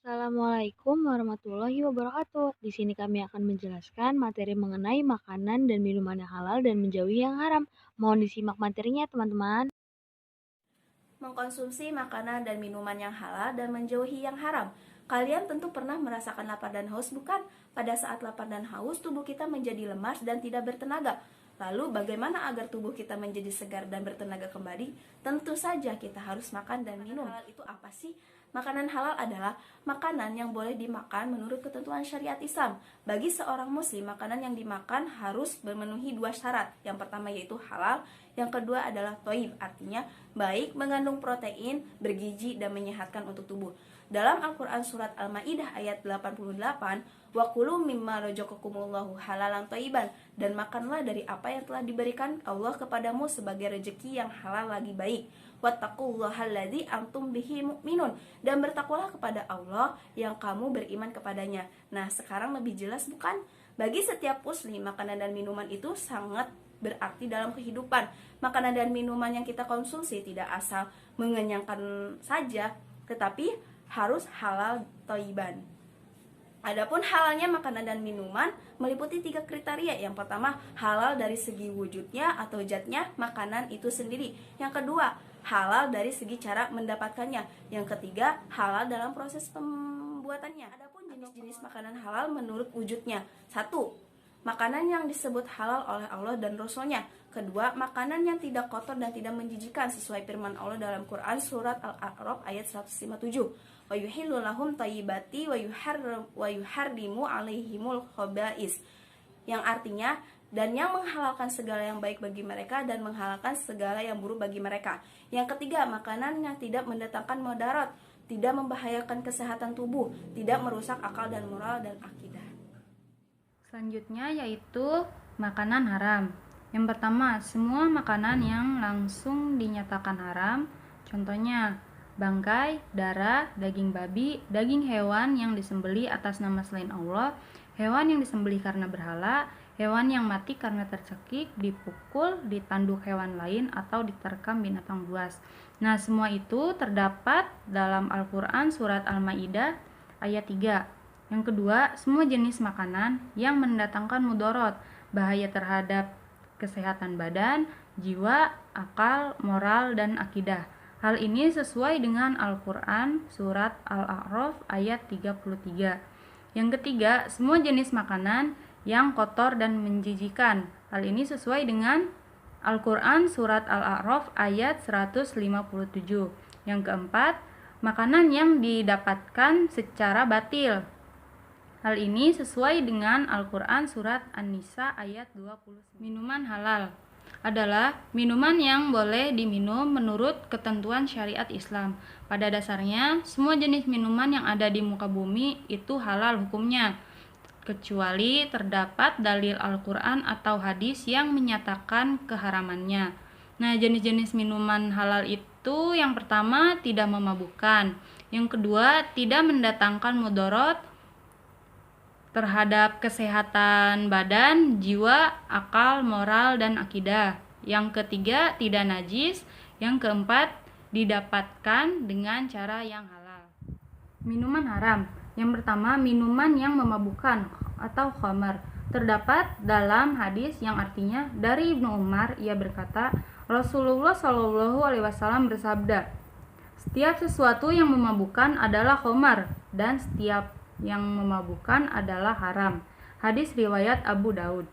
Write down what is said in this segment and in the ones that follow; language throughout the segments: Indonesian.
Assalamualaikum warahmatullahi wabarakatuh. Di sini kami akan menjelaskan materi mengenai makanan dan minuman yang halal dan menjauhi yang haram. Mohon disimak materinya, teman-teman. Mengkonsumsi makanan dan minuman yang halal dan menjauhi yang haram. Kalian tentu pernah merasakan lapar dan haus, bukan? Pada saat lapar dan haus, tubuh kita menjadi lemas dan tidak bertenaga. Lalu bagaimana agar tubuh kita menjadi segar dan bertenaga kembali? Tentu saja kita harus makan dan minum. Halal itu apa sih? Makanan halal adalah makanan yang boleh dimakan menurut ketentuan syariat Islam. Bagi seorang muslim, makanan yang dimakan harus memenuhi dua syarat. Yang pertama yaitu halal, yang kedua adalah thayyib, artinya baik, mengandung protein, bergizi, dan menyehatkan untuk tubuh. Dalam Al-Quran Surat Al-Ma'idah ayat 88, wa kulu mimma razaqakumullahu halalan thayyiban, dan makanlah dari apa yang telah diberikan Allah kepadamu sebagai rezeki yang halal lagi baik. Wattaqullahalladzi antum bihi mu'minun, dan bertakwalah kepada Allah yang kamu beriman kepadanya. Nah, sekarang lebih jelas bukan? Bagi setiap muslim, makanan dan minuman itu sangat berarti dalam kehidupan. Makanan dan minuman yang kita konsumsi tidak asal mengenyangkan saja, tetapi harus halal thayyiban. Adapun halalnya makanan dan minuman meliputi 3 kriteria. Yang pertama, halal dari segi wujudnya atau zatnya makanan itu sendiri. Yang kedua, halal dari segi cara mendapatkannya. Yang ketiga, halal dalam proses pembuatannya. Adapun jenis-jenis makanan halal menurut wujudnya. 1. Makanan yang disebut halal oleh Allah dan Rasul-Nya. Kedua, makanan yang tidak kotor dan tidak menjijikan sesuai firman Allah dalam Quran Surat Al-A'raf ayat 157. Wa yuhillu lahum thayyibati wa yuharrimu alaihimul khaba'is. Yang artinya, dan yang menghalalkan segala yang baik bagi mereka dan menghalalkan segala yang buruk bagi mereka. Yang ketiga, makanan yang tidak mendatangkan mudarat, tidak membahayakan kesehatan tubuh, tidak merusak akal dan moral dan akidah. Selanjutnya yaitu makanan haram. Yang pertama, semua makanan yang langsung dinyatakan haram, contohnya bangkai, darah, daging babi, daging hewan yang disembelih atas nama selain Allah, hewan yang disembelih karena berhala, hewan yang mati karena tercekik, dipukul, ditanduk hewan lain, atau diterkam binatang buas. Nah, semua itu terdapat dalam Al-Quran Surat Al-Ma'idah ayat 3. Yang kedua, semua jenis makanan yang mendatangkan mudarat, bahaya terhadap kesehatan badan, jiwa, akal, moral, dan akidah. Hal ini sesuai dengan Al-Quran Surat Al-A'raf ayat 33. Yang ketiga, semua jenis makanan yang kotor dan menjijikan. Hal ini sesuai dengan Al-Quran Surat Al-A'raf ayat 157. Yang keempat, makanan yang didapatkan secara batil. Hal ini sesuai dengan Al-Quran Surat An-Nisa ayat 20. Minuman halal adalah minuman yang boleh diminum menurut ketentuan syariat Islam. Pada dasarnya, semua jenis minuman yang ada di muka bumi itu halal hukumnya, kecuali terdapat dalil Al-Quran atau hadis yang menyatakan keharamannya. Nah, jenis-jenis minuman halal itu yang pertama, tidak memabukkan. Yang kedua, tidak mendatangkan mudarat terhadap kesehatan badan, jiwa, akal, moral, dan akidah. Yang ketiga, tidak najis. Yang keempat, didapatkan dengan cara yang halal. Minuman haram. Yang pertama, minuman yang memabukkan atau khamar. Terdapat dalam hadis yang artinya dari Ibnu Umar, ia berkata, Rasulullah Shallallahu Alaihi Wasallam bersabda, setiap sesuatu yang memabukkan adalah khamar, dan setiap yang memabukkan adalah haram. Hadis riwayat Abu Daud.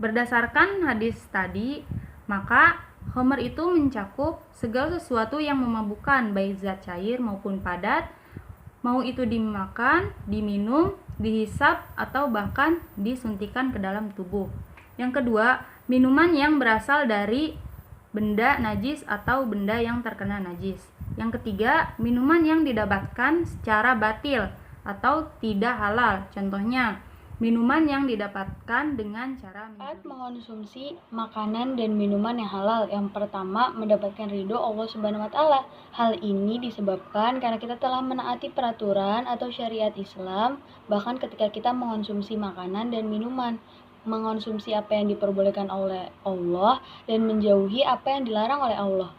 Berdasarkan hadis tadi, maka khamar itu mencakup segala sesuatu yang memabukkan, baik zat cair maupun padat, mau itu dimakan, diminum, dihisap, atau bahkan disuntikan ke dalam tubuh. Yang kedua, minuman yang berasal dari benda najis atau benda yang terkena najis. Yang ketiga, minuman yang didapatkan secara batil atau tidak halal. Contohnya, minuman yang didapatkan dengan cara Saat mengonsumsi makanan dan minuman yang halal, yang pertama mendapatkan ridho Allah Subhanahu wa Ta'ala. Hal ini disebabkan karena kita telah menaati peraturan atau syariat Islam, bahkan ketika kita mengonsumsi makanan dan minuman, mengonsumsi apa yang diperbolehkan oleh Allah dan menjauhi apa yang dilarang oleh Allah.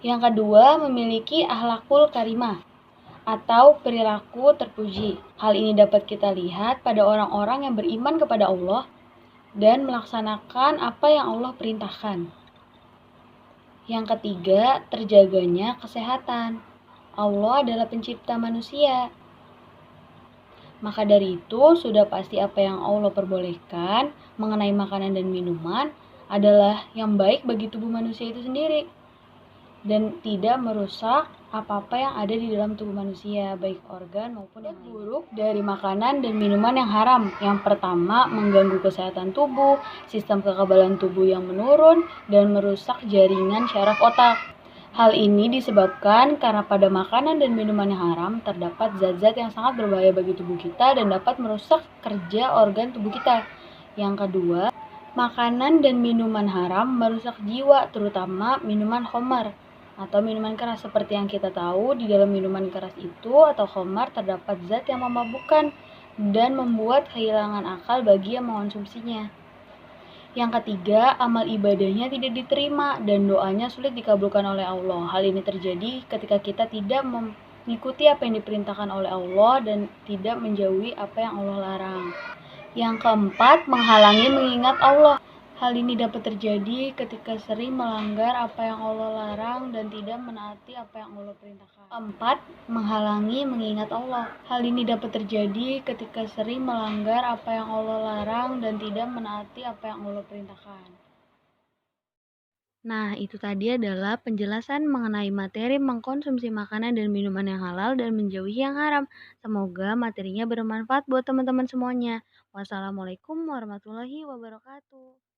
Yang kedua, memiliki akhlakul karimah atau perilaku terpuji. Hal ini dapat kita lihat pada orang-orang yang beriman kepada Allah dan melaksanakan apa yang Allah perintahkan. Yang ketiga, terjaganya kesehatan. Allah adalah pencipta manusia. Maka dari itu, sudah pasti apa yang Allah perbolehkan mengenai makanan dan minuman adalah yang baik bagi tubuh manusia itu sendiri dan tidak merusak apa-apa yang ada di dalam tubuh manusia, baik organ maupun yang buruk dari makanan dan minuman yang haram. Yang pertama, mengganggu kesehatan tubuh, sistem kekebalan tubuh yang menurun, dan merusak jaringan syaraf otak. Hal ini disebabkan karena pada makanan dan minuman yang haram terdapat zat-zat yang sangat berbahaya bagi tubuh kita dan dapat merusak kerja organ tubuh kita. Yang kedua, makanan dan minuman haram merusak jiwa, terutama minuman khamar atau minuman keras. Seperti yang kita tahu, di dalam minuman keras itu atau khamar terdapat zat yang memabukkan dan membuat kehilangan akal bagi yang mengonsumsinya. Yang ketiga, amal ibadahnya tidak diterima dan doanya sulit dikabulkan oleh Allah. Hal ini terjadi ketika kita tidak mengikuti apa yang diperintahkan oleh Allah dan tidak menjauhi apa yang Allah larang. Yang keempat, menghalangi mengingat Allah. Hal ini dapat terjadi ketika sering melanggar apa yang Allah larang dan tidak menaati apa yang Allah perintahkan. Keempat, menghalangi mengingat Allah. Hal ini dapat terjadi ketika sering melanggar apa yang Allah larang dan tidak menaati apa yang Allah perintahkan. Nah, itu tadi adalah penjelasan mengenai materi mengkonsumsi makanan dan minuman yang halal dan menjauhi yang haram. Semoga materinya bermanfaat buat teman-teman semuanya. Wassalamualaikum warahmatullahi wabarakatuh.